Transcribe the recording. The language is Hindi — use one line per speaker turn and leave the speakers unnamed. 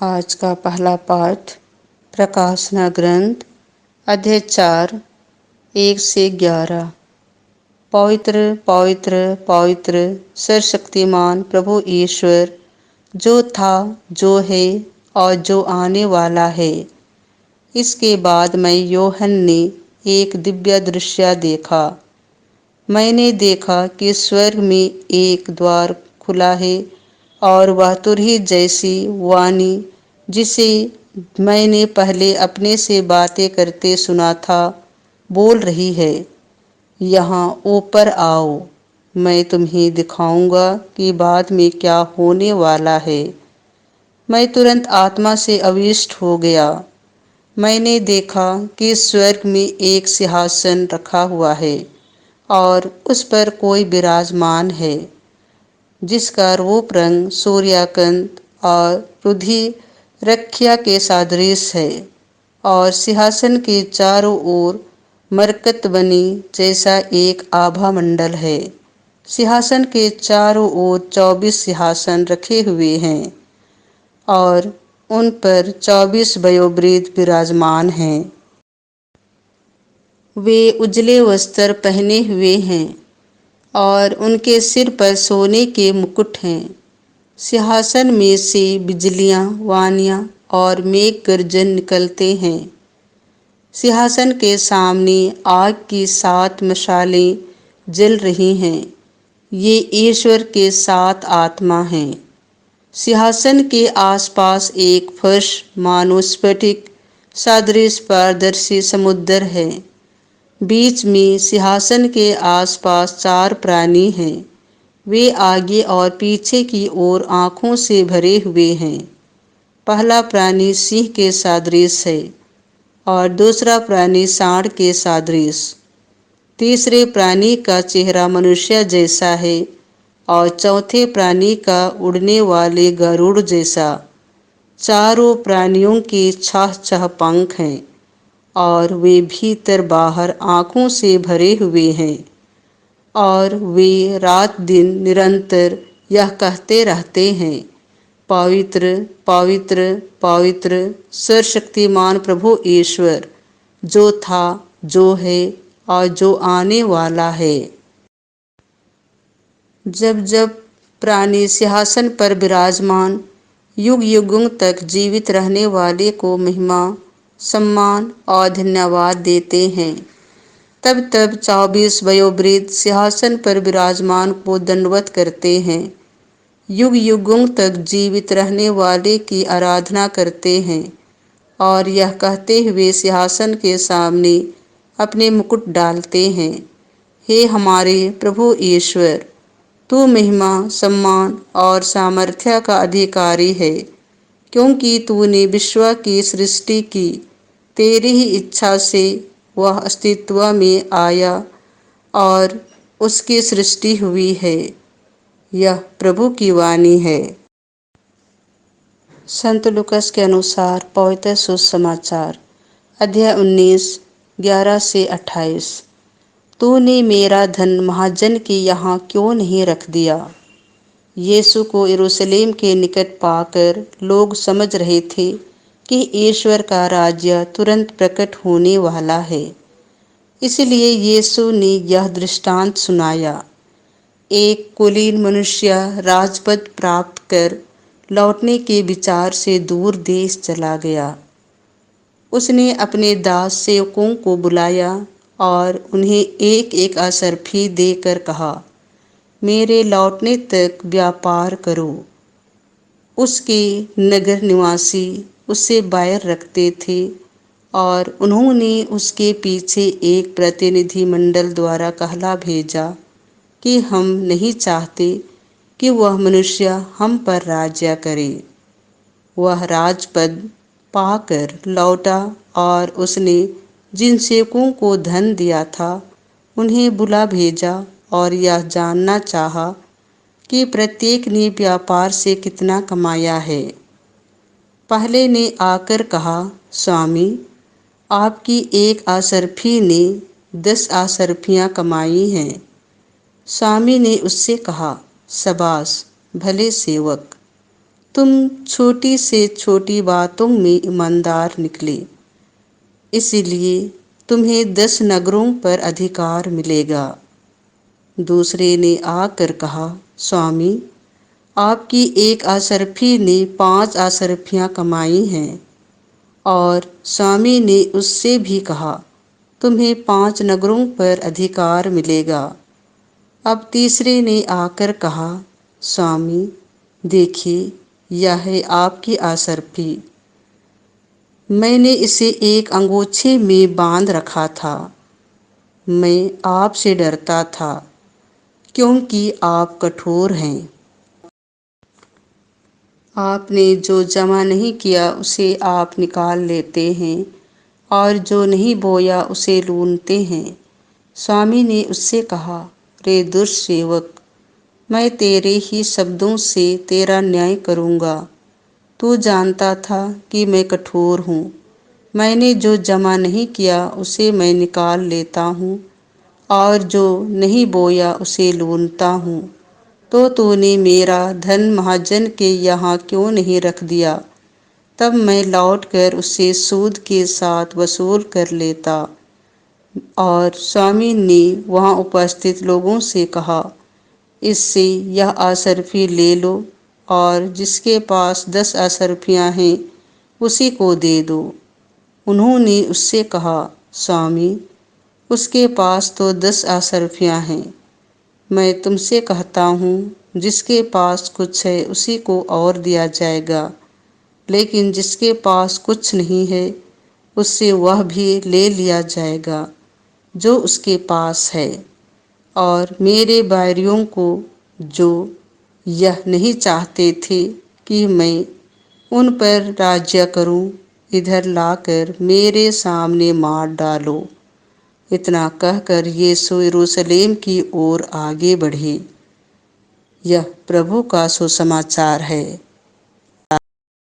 आज का पहला पाठ प्रकाशना ग्रंथ अध्याय 4 1 से 11। पवित्र पवित्र पवित्र सर्वशक्तिमान प्रभु ईश्वर, जो था, जो है और जो आने वाला है। इसके बाद मैं यूहन्ना ने एक दिव्य दृश्य देखा। मैंने देखा कि स्वर्ग में एक द्वार खुला है और वह तुरही जैसी वाणी, जिसे मैंने पहले अपने से बातें करते सुना था, बोल रही है, यहाँ ऊपर आओ, मैं तुम्हें दिखाऊंगा कि बाद में क्या होने वाला है। मैं तुरंत आत्मा से आविष्ट हो गया। मैंने देखा कि स्वर्ग में एक सिंहासन रखा हुआ है और उस पर कोई विराजमान है, जिसका रूप रंग सूर्यकांत और रुधिरख्या के सदृश है, और सिंहासन के चारों ओर मरकतबनी जैसा एक आभा मंडल है। सिंहासन के चारों ओर 24 सिंहासन रखे हुए हैं और उन पर 24 वयोवृद्ध विराजमान हैं। वे उजले वस्त्र पहने हुए हैं और उनके सिर पर सोने के मुकुट हैं। सिंहासन में से बिजलियां, वाणियां और मेघ गर्जन निकलते हैं। सिंहासन के सामने आग की 7 मशालें जल रही हैं। ये ईश्वर के 7 आत्मा हैं। सिंहासन के आसपास एक फर्श मानो स्फटिक सदृश पारदर्शी समुद्र है। बीच में सिंहासन के आसपास 4 प्राणी हैं। वे आगे और पीछे की ओर आँखों से भरे हुए हैं। पहला प्राणी सिंह के सदृश है और दूसरा प्राणी सांड के सदृश। तीसरे प्राणी का चेहरा मनुष्य जैसा है और चौथे प्राणी का उड़ने वाले गरुड़ जैसा। चारों प्राणियों के 6 पंख हैं और वे भीतर बाहर आँखों से भरे हुए हैं, और वे रात दिन निरंतर यह कहते रहते हैं, पवित्र पवित्र पवित्र सर्वशक्तिमान प्रभु ईश्वर, जो था, जो है और जो आने वाला है। जब जब प्राणी सिंहासन पर विराजमान युग युगों तक जीवित रहने वाले को महिमा, सम्मान और धन्यवाद देते हैं, तब तब 24 वयोवृद्ध सिंहासन पर विराजमान को दंडवत करते हैं। युग युगों तक जीवित रहने वाले की आराधना करते हैं और यह कहते हुए सिंहासन के सामने अपने मुकुट डालते हैं, हे हमारे प्रभु ईश्वर, तू महिमा, सम्मान और सामर्थ्य का अधिकारी है, क्योंकि तूने विश्व की सृष्टि की। तेरी ही इच्छा से वह अस्तित्व में आया और उसकी सृष्टि हुई है। यह प्रभु की वाणी है। संत लूकास के अनुसार पवित्र सुसमाचार अध्याय 19 11 से 28। तूने मेरा धन महाजन के यहाँ क्यों नहीं रख दिया? यीशु को यरूशलेम के निकट पाकर लोग समझ रहे थे कि ईश्वर का राज्य तुरंत प्रकट होने वाला है। इसलिए यीशु ने यह दृष्टांत सुनाया। एक कुलीन मनुष्य राजपद प्राप्त कर लौटने के विचार से दूर देश चला गया। उसने अपने दास सेवकों को बुलाया और उन्हें एक एक असरफी देकर कहा, मेरे लौटने तक व्यापार करो। उसके नगर निवासी उससे बैर रखते थे और उन्होंने उसके पीछे एक प्रतिनिधि मंडल द्वारा कहला भेजा कि हम नहीं चाहते कि वह मनुष्य हम पर राज्य करे। वह राजपद पाकर लौटा और उसने जिन सेवकों को धन दिया था उन्हें बुला भेजा और यह जानना चाहा कि प्रत्येक ने व्यापार से कितना कमाया है। पहले ने आकर कहा, स्वामी, आपकी एक असरफी ने 10 असरफियाँ कमाई हैं। स्वामी ने उससे कहा, शाबाश भले सेवक, तुम छोटी से छोटी बातों में ईमानदार निकले, इसलिए तुम्हें 10 नगरों पर अधिकार मिलेगा। दूसरे ने आकर कहा, स्वामी, आपकी एक असरफी ने 5 असरफियां कमाई हैं। और स्वामी ने उससे भी कहा, तुम्हें 5 नगरों पर अधिकार मिलेगा। अब तीसरे ने आकर कहा, स्वामी, देखिए, यह है आपकी असरफी। मैंने इसे एक अंगोछे में बांध रखा था। मैं आपसे डरता था, क्योंकि आप कठोर हैं। आपने जो जमा नहीं किया उसे आप निकाल लेते हैं, और जो नहीं बोया उसे लूनते हैं। स्वामी ने उससे कहा, रे दुष्ट सेवक, मैं तेरे ही शब्दों से तेरा न्याय करूँगा। तू जानता था कि मैं कठोर हूँ। मैंने जो जमा नहीं किया उसे मैं निकाल लेता हूँ, और जो नहीं बोया उसे लूनता हूँ। तो तूने मेरा धन महाजन के यहाँ क्यों नहीं रख दिया? तब मैं लौटकर उसे सूद के साथ वसूल कर लेता। और स्वामी ने वहाँ उपस्थित लोगों से कहा, इससे यह असरफी ले लो, और जिसके पास 10 असरफियाँ हैं उसी को दे दो। उन्होंने उससे कहा, स्वामी, उसके पास तो 10 असरफियाँ हैं। मैं तुमसे कहता हूँ, जिसके पास कुछ है उसी को और दिया जाएगा, लेकिन जिसके पास कुछ नहीं है उससे वह भी ले लिया जाएगा जो उसके पास है। और मेरे बैरियों को, जो यह नहीं चाहते थे कि मैं उन पर राज्य करूं, इधर लाकर मेरे सामने मार डालो। इतना कहकर यीशु यरूशलेम की ओर आगे बढ़े। यह प्रभु का सुसमाचार है।